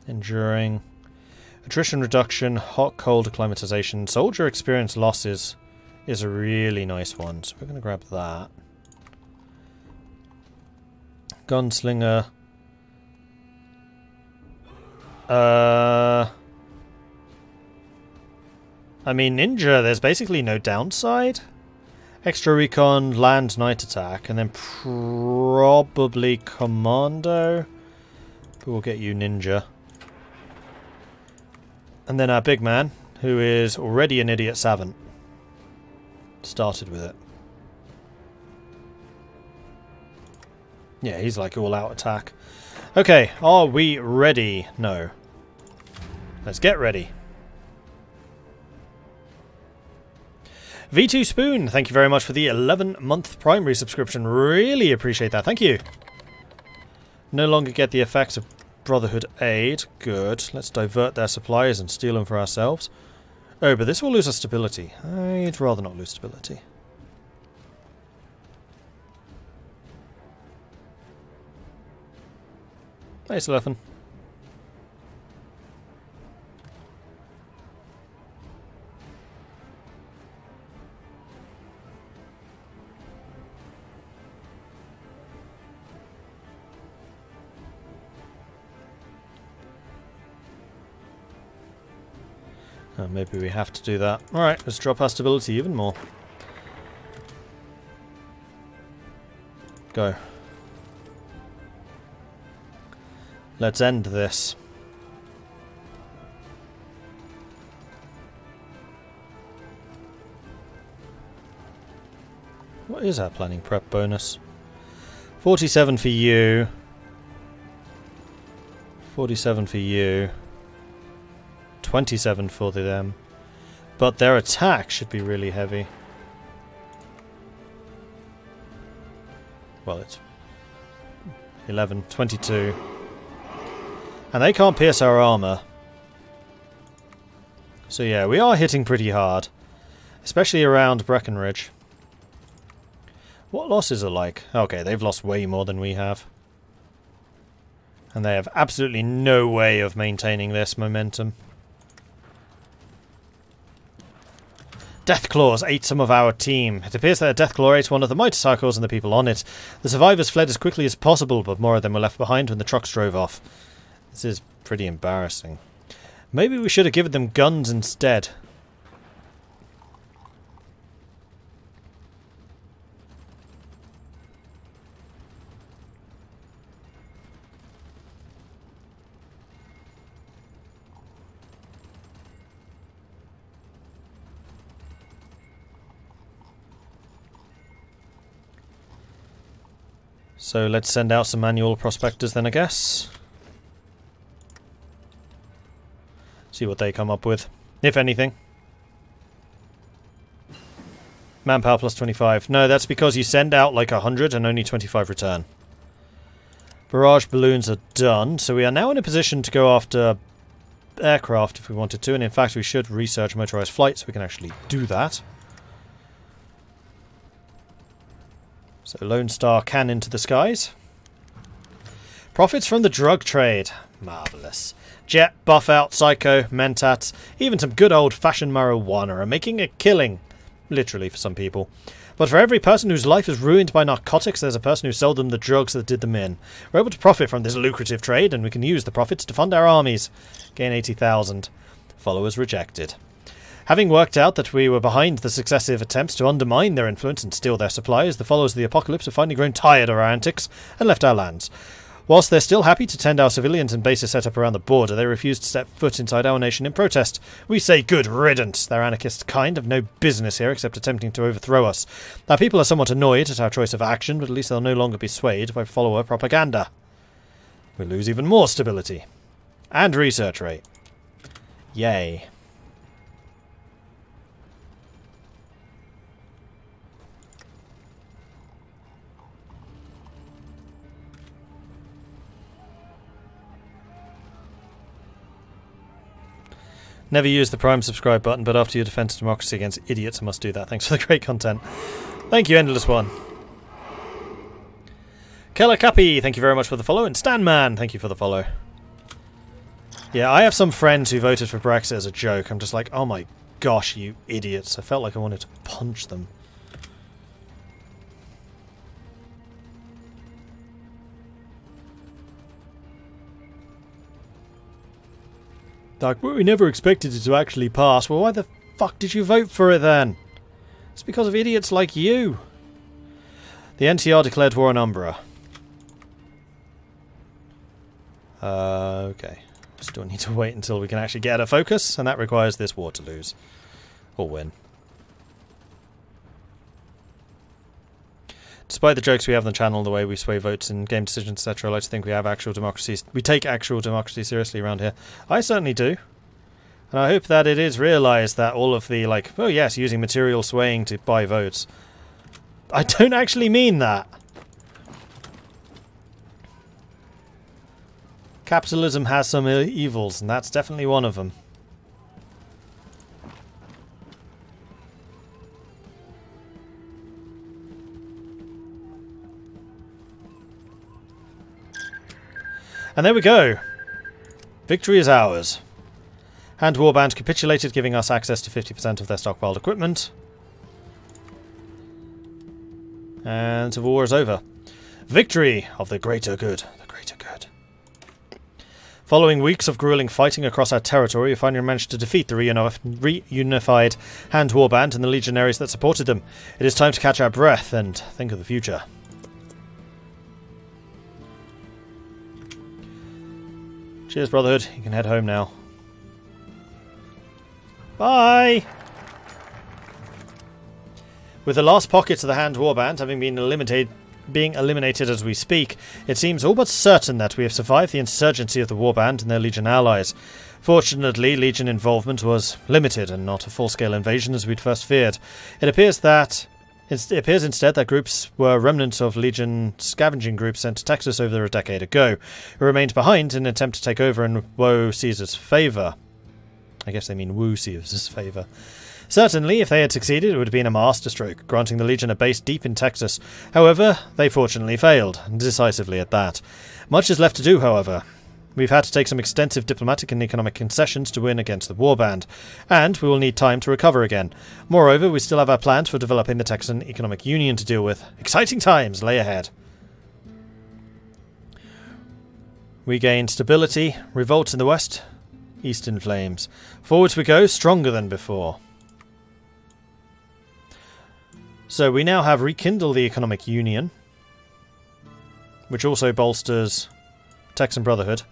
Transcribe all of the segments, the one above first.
Enduring. Attrition reduction, hot cold acclimatization. Soldier experience losses is a really nice one, so we're going to grab that. Gunslinger. I mean, ninja, there's basically no downside. Extra recon, land, night attack, and then probably commando. But we'll get you ninja. And then our big man, who is already an idiot savant. Started with it. Yeah, he's like all out attack. Okay, are we ready? No. Let's get ready. V2 Spoon, thank you very much for the 11-month primary subscription. Really appreciate that. Thank you. No longer get the effects of Brotherhood aid. Good. Let's divert their supplies and steal them for ourselves. Oh, but this will lose us stability. I'd rather not lose stability. Nice, Leffen. Oh, maybe we have to do that. Alright, let's drop our stability even more. Go. Let's end this. What is our planning prep bonus? 47 for you. 47 for you. 27 for them. But their attack should be really heavy. Well, it's 11, 22. And they can't pierce our armor. So yeah, we are hitting pretty hard. Especially around Breckenridge. What losses are like? Okay, they've lost way more than we have. And they have absolutely no way of maintaining this momentum. Deathclaws ate some of our team. It appears that a Deathclaw ate one of the motorcycles and the people on it. The survivors fled as quickly as possible, but more of them were left behind when the trucks drove off. This is pretty embarrassing. Maybe we should have given them guns instead. So let's send out some manual prospectors then, I guess. See what they come up with, if anything. Manpower plus 25. No, that's because you send out like 100 and only 25 return. Barrage balloons are done, so we are now in a position to go after aircraft if we wanted to, and in fact we should research motorized flight so we can actually do that. So Lone Star can into the skies. Profits from the drug trade. Marvellous. Jet, Buff Out, Psycho, Mentat, even some good old-fashioned marijuana are making a killing. Literally for some people. But for every person whose life is ruined by narcotics, there's a person who sold them the drugs that did them in. We're able to profit from this lucrative trade, and we can use the profits to fund our armies. Gain 80,000. Followers rejected. Having worked out that we were behind the successive attempts to undermine their influence and steal their supplies, the followers of the apocalypse have finally grown tired of our antics and left our lands. Whilst they're still happy to tend our civilians and bases set up around the border, they refuse to step foot inside our nation in protest. We say good riddance. Their anarchist kind have no business here except attempting to overthrow us. Our people are somewhat annoyed at our choice of action, but at least they'll no longer be swayed by follower propaganda. We lose even more stability. And research rate. Yay. Never use the Prime subscribe button, but after your defense of democracy against idiots, I must do that. Thanks for the great content. Thank you, Endless One. Keller Cappy, thank you very much for the follow. And Stanman, thank you for the follow. Yeah, I have some friends who voted for Brexit as a joke. I'm just like, oh my gosh, you idiots. I felt like I wanted to punch them. Like, well, we never expected it to actually pass. Well, why the fuck did you vote for it then? It's because of idiots like you. The NTR declared war on Umbra. Okay. Still need to wait until we can actually get a focus, and that requires this war to lose. Or win. Despite the jokes we have on the channel, the way we sway votes in game decisions, etc., I like to think we have actual democracy. We take actual democracy seriously around here. I certainly do. And I hope that it is realised that all of the, like, oh yes, using material swaying to buy votes. I don't actually mean that. Capitalism has some evils, and that's definitely one of them. And there we go. Victory is ours. Hand Warband capitulated, giving us access to 50% of their stockpiled equipment. And the war is over. Victory of the greater good. The greater good. Following weeks of grueling fighting across our territory, we finally managed to defeat the reunified Hand Warband and the legionaries that supported them. It is time to catch our breath and think of the future. Cheers, Brotherhood. You can head home now. Bye! With the last pockets of the Hand Warband having been eliminated as we speak, it seems all but certain that we have survived the insurgency of the Warband and their Legion allies. Fortunately, Legion involvement was limited and not a full-scale invasion as we'd first feared. It appears instead that groups were remnants of Legion scavenging groups sent to Texas over a decade ago, who remained behind in an attempt to take over and woe Caesar's favour. I guess they mean woo Caesar's favour. Certainly, if they had succeeded, it would have been a masterstroke, granting the Legion a base deep in Texas. However, they fortunately failed, decisively at that. Much is left to do, however. We've had to take some extensive diplomatic and economic concessions to win against the Warband, and we will need time to recover again. Moreover, we still have our plans for developing the Texan Economic Union to deal with. Exciting times lay ahead. We gain stability, revolt in the west, east in flames. Forwards we go, stronger than before. So we now have rekindle the Economic Union, which also bolsters Texas Brotherhood.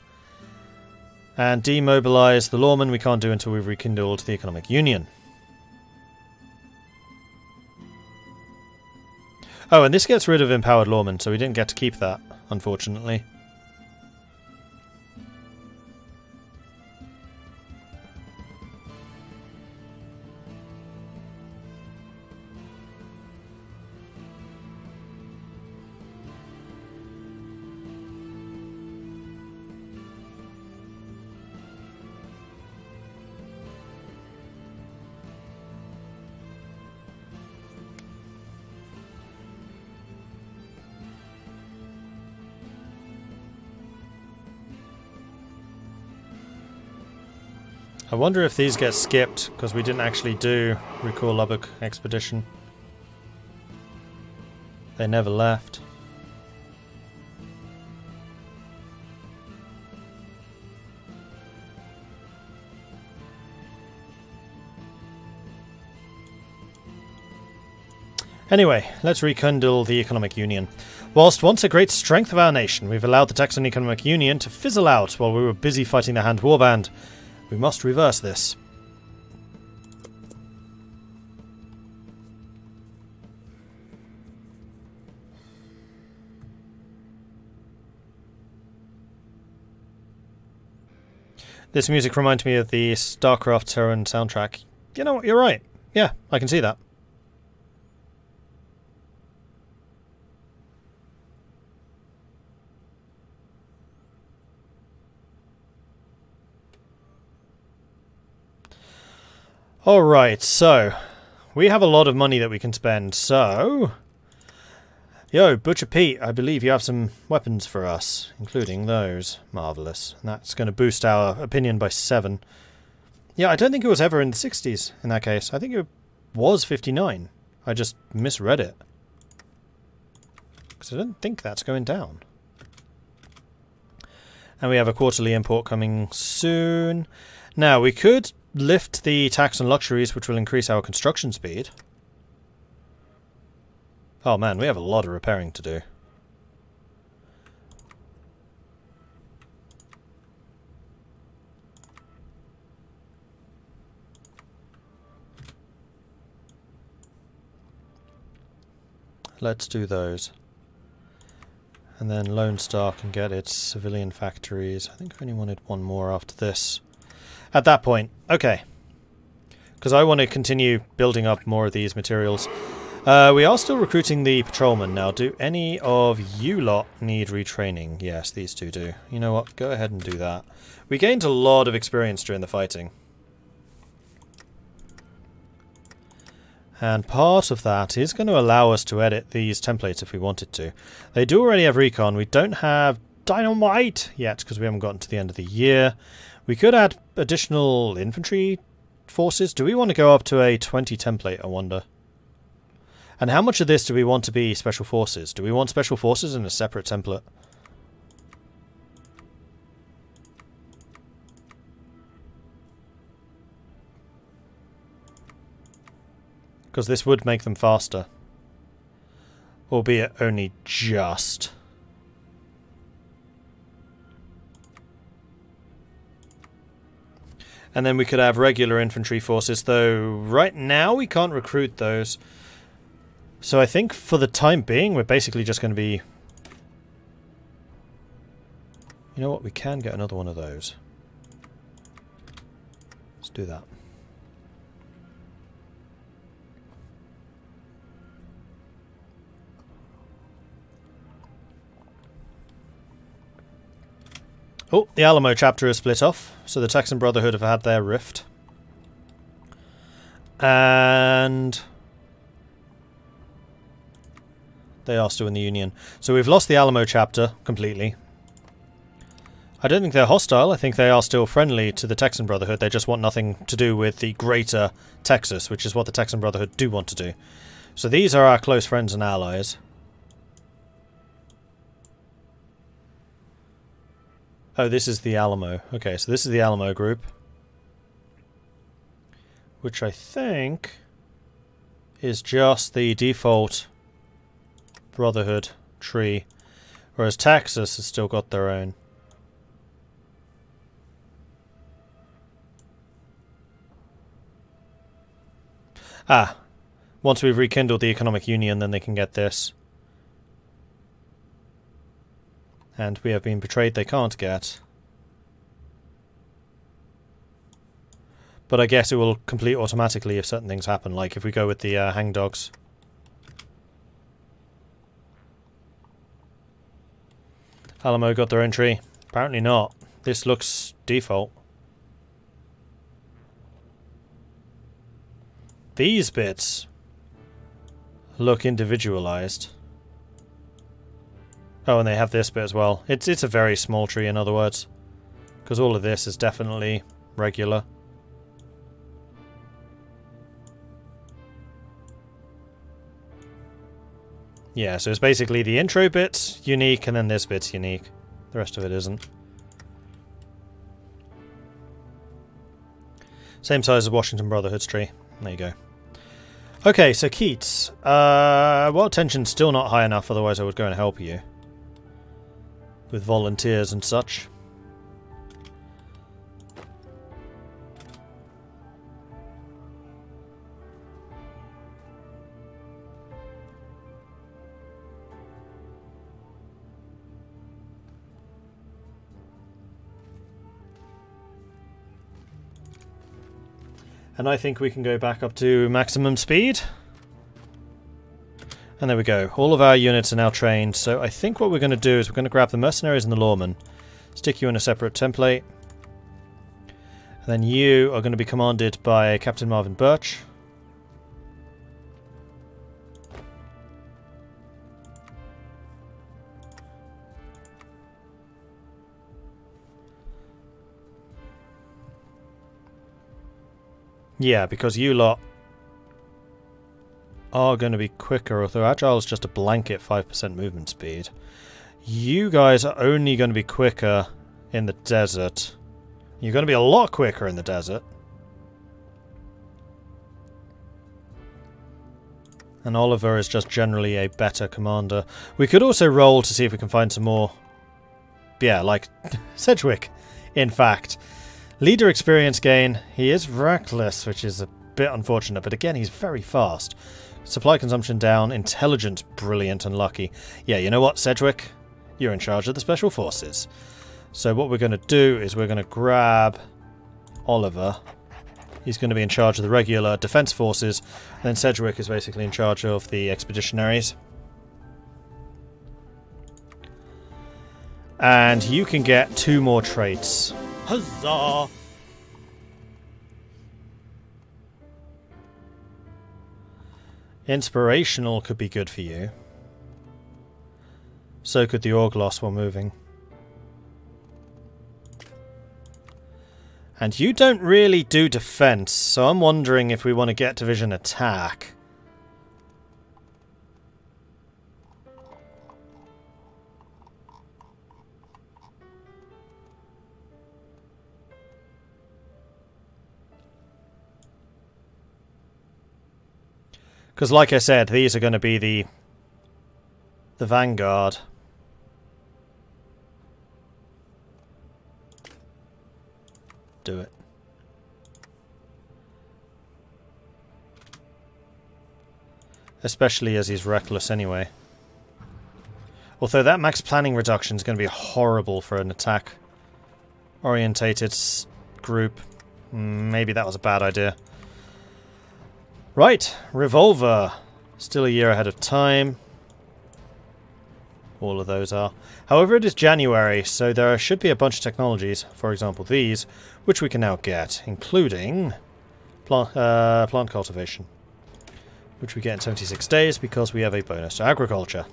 And demobilize the lawmen we can't do until we've rekindled the Economic Union. Oh, and this gets rid of empowered lawmen, so we didn't get to keep that, unfortunately. I wonder if these get skipped, because we didn't actually do Recall Lubbock Expedition. They never left. Anyway, let's rekindle the Economic Union. Whilst once a great strength of our nation, we've allowed the Texan Economic Union to fizzle out while we were busy fighting the Hand Warband. We must reverse this. This music reminds me of the StarCraft Terran soundtrack. You know what, you're right. Yeah, I can see that. Alright, so we have a lot of money that we can spend, so Yo, Butcher Pete, I believe you have some weapons for us, including those. Marvellous. And that's going to boost our opinion by 7. Yeah, I don't think it was ever in the 60s in that case. I think it was 59. I just misread it. Because I don't think that's going down. And we have a quarterly import coming soon. Now, we could lift the tax on luxuries, which will increase our construction speed. Oh man, we have a lot of repairing to do. Let's do those. And then Lone Star can get its civilian factories. I think I only wanted one more after this. At that point, okay. Because I want to continue building up more of these materials. We are still recruiting the patrolmen now. Do any of you lot need retraining? Yes, these two do. You know what? Go ahead and do that. We gained a lot of experience during the fighting. And part of that is going to allow us to edit these templates if we wanted to. They do already have recon. We don't have dynamite yet because we haven't gotten to the end of the year. We could add additional infantry forces. Do we want to go up to a 20 template, I wonder? And how much of this do we want to be special forces? Do we want special forces in a separate template? Because this would make them faster. Albeit only just. And then we could have regular infantry forces, though right now we can't recruit those. So I think for the time being we're basically just going to be... You know what, we can get another one of those. Let's do that. Oh, the Alamo chapter is split off, so the Texas Brotherhood have had their rift. And they are still in the Union. So we've lost the Alamo chapter completely. I don't think they're hostile, I think they are still friendly to the Texan Brotherhood. They just want nothing to do with the greater Texas, which is what the Texan Brotherhood do want to do. So these are our close friends and allies. Oh, this is the Alamo. Okay, so this is the Alamo group. Which I think is just the default Brotherhood tree. Whereas Texas has still got their own. Ah, once we've rekindled the economic union, then they can get this. And we have been betrayed they can't get. But I guess it will complete automatically if certain things happen, like if we go with the hangdogs. Alamo got their entry. Apparently not. This looks default. These bits look individualized. Oh, and they have this bit as well. It's a very small tree, in other words. Because all of this is definitely regular. Yeah, so it's basically the intro bit's unique, and then this bit's unique. The rest of it isn't. Same size as Washington Brotherhood's tree. There you go. Okay, so Keats. Well, tension's still not high enough, otherwise I would go and help you. With volunteers and such. And I think we can go back up to maximum speed. And there we go. All of our units are now trained. So I think what we're going to do is we're going to grab the mercenaries and the lawmen. Stick you in a separate template. And then you are going to be commanded by Captain Marvin Birch. Yeah, because you lot are going to be quicker, although Agile is just a blanket 5% movement speed. You guys are only going to be quicker in the desert. You're going to be a lot quicker in the desert. And Oliver is just generally a better commander. We could also roll to see if we can find some more... Yeah, like Sedgwick, in fact. Leader experience gain. He is reckless, which is a bit unfortunate, but again, he's very fast. Supply consumption down. Intelligence, brilliant and lucky. Yeah, you know what, Sedgwick? You're in charge of the Special Forces. So what we're going to do is we're going to grab Oliver. He's going to be in charge of the regular defense forces. And then Sedgwick is basically in charge of the expeditionaries. And you can get 2 more traits. Huzzah! Inspirational could be good for you. So could the Orgloss while moving. And you don't really do defense, so I'm wondering if we want to get division attack. Because like I said, these are going to be the vanguard. Do it. Especially as he's reckless anyway. Although that max planning reduction is going to be horrible for an attack orientated group. Maybe that was a bad idea. Right, Revolver. Still a year ahead of time. All of those are. However, it is January, so there should be a bunch of technologies, for example these, which we can now get, including plant cultivation, which we get in 76 days because we have a bonus to agriculture.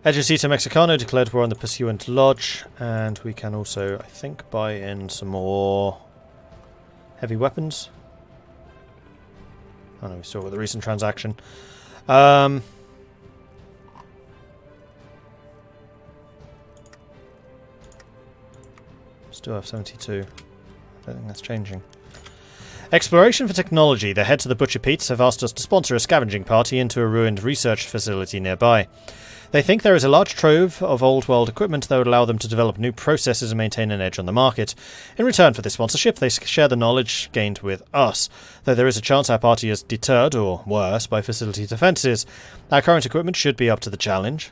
Ejecito Mexicano declared war on the Pursuant Lodge, and we can also, I think, buy in some more heavy weapons. Oh no, we still got the recent transaction. Still have 72. I don't think that's changing. Exploration for technology. The heads of the Butcher Pete's have asked us to sponsor a scavenging party into a ruined research facility nearby. They think there is a large trove of old-world equipment that would allow them to develop new processes and maintain an edge on the market. In return for this sponsorship, they share the knowledge gained with us, though there is a chance our party is deterred, or worse, by facility defences. Our current equipment should be up to the challenge.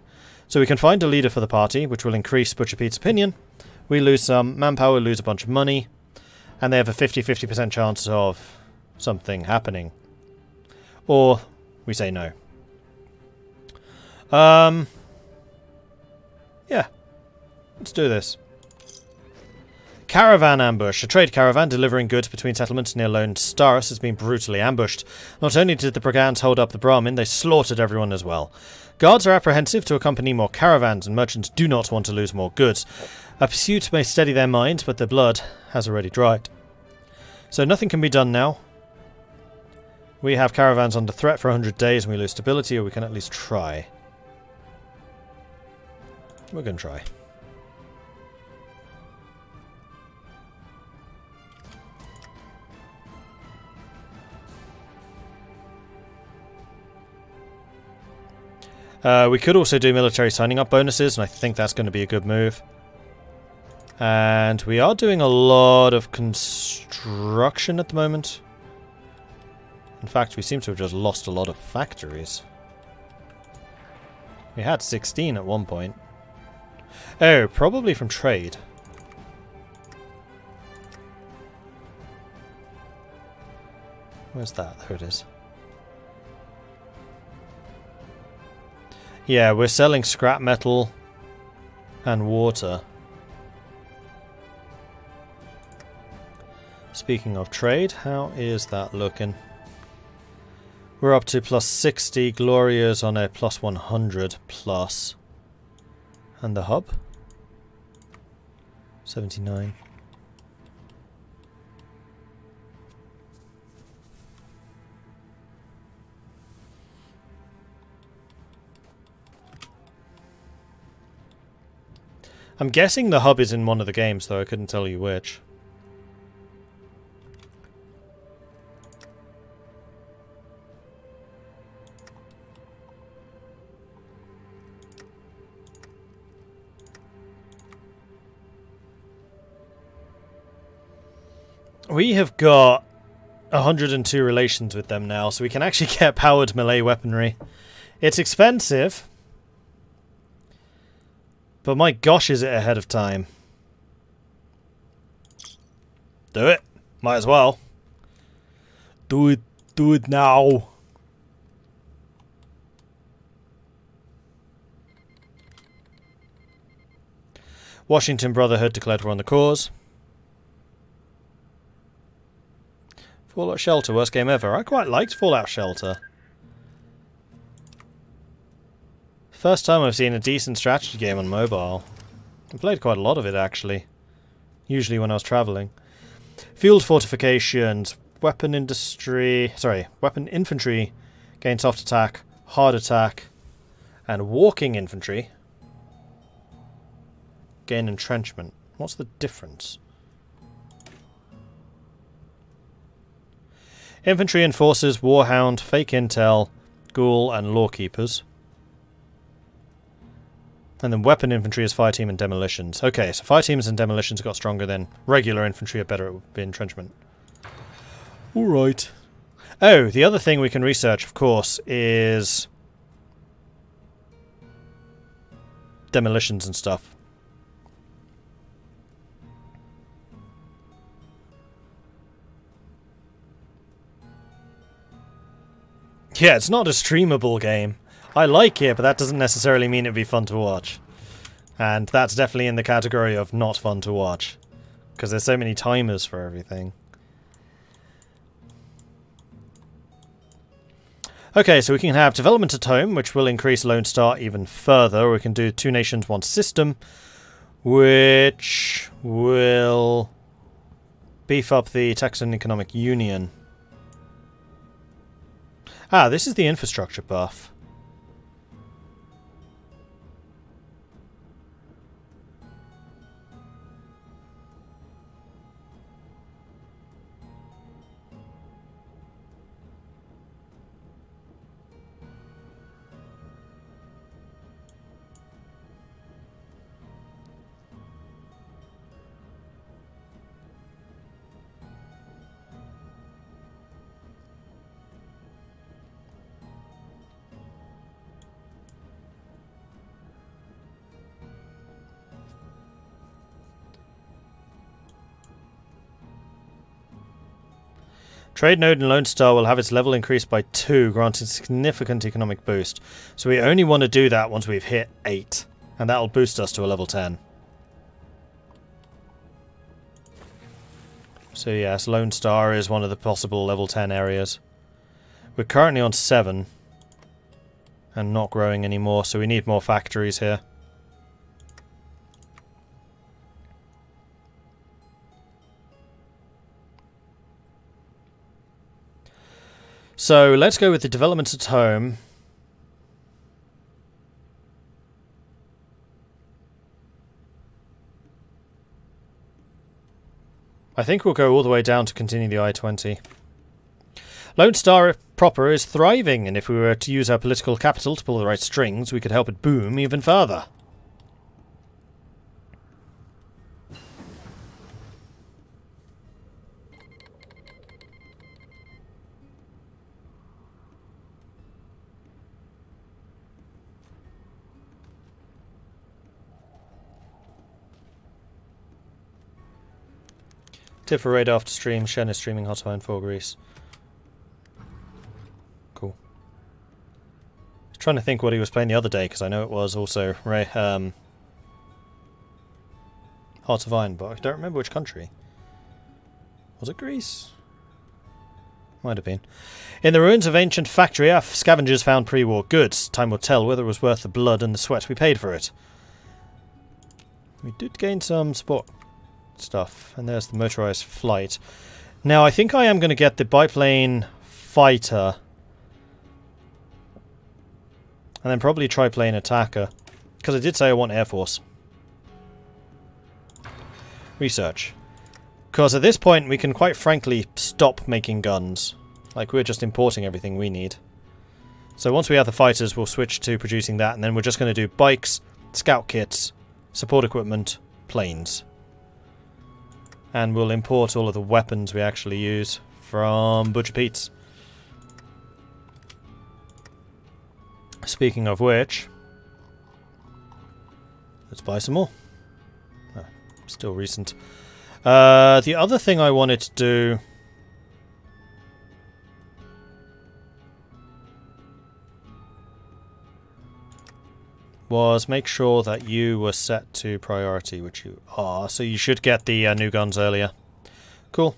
So we can find a leader for the party, which will increase Butcher Pete's opinion. We lose some manpower, lose a bunch of money, and they have a 50% chance of something happening. Or we say no. Yeah. Let's do this. Caravan ambush. A trade caravan delivering goods between settlements near Lone Starus has been brutally ambushed. Not only did the brigands hold up the Brahmin, they slaughtered everyone as well. Guards are apprehensive to accompany more caravans, and merchants do not want to lose more goods. A pursuit may steady their minds, but their blood has already dried. So nothing can be done now. We have caravans under threat for 100 days and we lose stability, or we can at least try. We're going to try. We could also do military signing up bonuses, and I think that's going to be a good move. And we are doing a lot of construction at the moment. In fact, we seem to have just lost a lot of factories. We had 16 at one point. Oh, probably from trade. Where's that? There it is. Yeah, we're selling scrap metal and water. Speaking of trade, how is that looking? We're up to plus 60. Gloria's on a plus 100 plus. And the hub? 79. I'm guessing the hub is in one of the games, though I couldn't tell you which. We have got 102 relations with them now, so we can actually get powered melee weaponry. It's expensive, but my gosh is it ahead of time. Do it. Might as well. Do it. Do it now. Washington Brotherhood declared war on the cause. Fallout Shelter, worst game ever. I quite liked Fallout Shelter. First time I've seen a decent strategy game on mobile. I played quite a lot of it, actually. Usually when I was travelling. Field fortifications, weapon industry... Sorry, weapon infantry gain soft attack, hard attack, and walking infantry gain entrenchment. What's the difference? Infantry enforcers, warhound, fake intel, ghoul, and lawkeepers. And then weapon infantry is fire team and demolitions. Okay, so fire teams and demolitions got stronger than regular infantry are better at entrenchment. Alright. Oh, the other thing we can research, of course, is demolitions and stuff. Yeah, it's not a streamable game. I like it, but that doesn't necessarily mean it'd be fun to watch. And that's definitely in the category of not fun to watch. Because there's so many timers for everything. Okay, so we can have development at home, which will increase Lone Star even further. We can do 2 nations, 1 system, which will beef up the Texan Economic Union. Ah, this is the infrastructure buff. Trade node in Lone Star will have its level increased by 2, granting significant economic boost. So we only want to do that once we've hit 8, and that'll boost us to a level 10. So yes, Lone Star is one of the possible level 10 areas. We're currently on 7, and not growing anymore, so we need more factories here. So let's go with the developments at home. I think we'll go all the way down to continue the I-20. Lone Star proper is thriving, and if we were to use our political capital to pull the right strings, we could help it boom even further. Tip for raid after stream. Shen is streaming Hotline for Greece. Cool. I was trying to think what he was playing the other day, because I know it was also Heart of Iron, but I don't remember which country. Was it Greece? Might have been. In the ruins of ancient factory, our scavengers found pre-war goods. Time will tell whether it was worth the blood and the sweat we paid for it. We did gain some support stuff. And there's the motorized flight. Now, I think I am going to get the biplane fighter. And then probably triplane attacker. Because I did say I want Air Force. Research. Because at this point we can quite frankly stop making guns. Like, we're just importing everything we need. So once we have the fighters, we'll switch to producing that, and then we're just going to do bikes, scout kits, support equipment, planes. And we'll import all of the weapons we actually use from Butcher Pete's. Speaking of which, let's buy some more. Oh, still recent. The other thing I wanted to do was make sure that you were set to priority, which you are, so you should get the new guns earlier. Cool.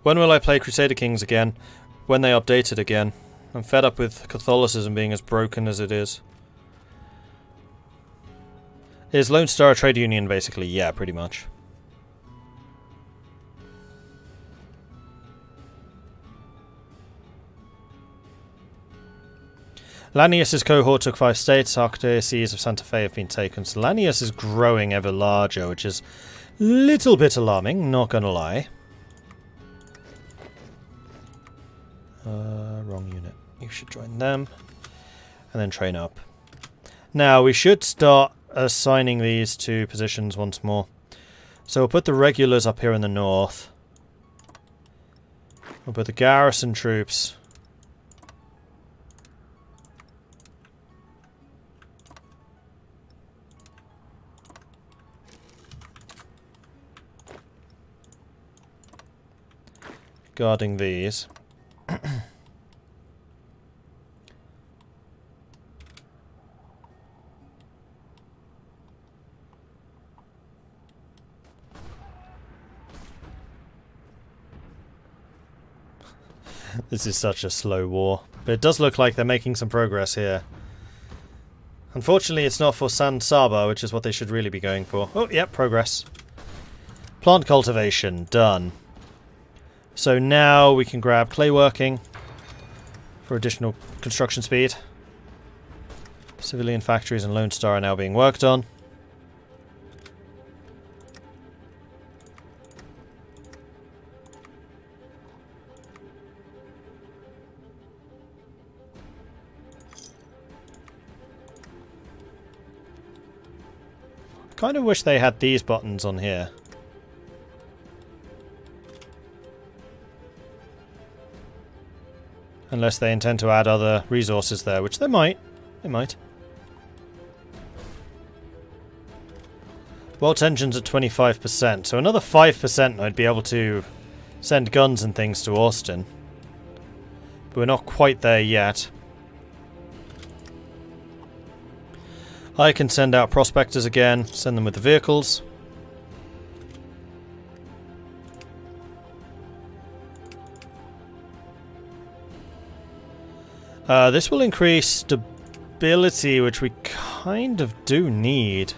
When will I play Crusader Kings again? When they update it again. I'm fed up with Catholicism being as broken as it is. Is Lone Star a trade union, basically? Yeah, pretty much. Lanius's cohort took 5 states. Archdiocese of Santa Fe have been taken. So Lanius is growing ever larger, which is a little bit alarming, not gonna lie. Wrong unit. You should join them. And then train up. Now, we should start assigning these to positions once more. So we'll put the regulars up here in the north. We'll put the garrison troops guarding these. This is such a slow war, but it does look like they're making some progress here. Unfortunately, it's not for San Saba, which is what they should really be going for. Oh, yep, progress. Plant cultivation, done. So now we can grab clay working for additional construction speed. Civilian factories and Lone Star are now being worked on. Kind of wish they had these buttons on here. Unless they intend to add other resources there, which they might. They might. World tension's at 25%, so another 5% I'd be able to send guns and things to Austin. But we're not quite there yet. I can send out prospectors again, send them with the vehicles. This will increase stability, which we kind of do need.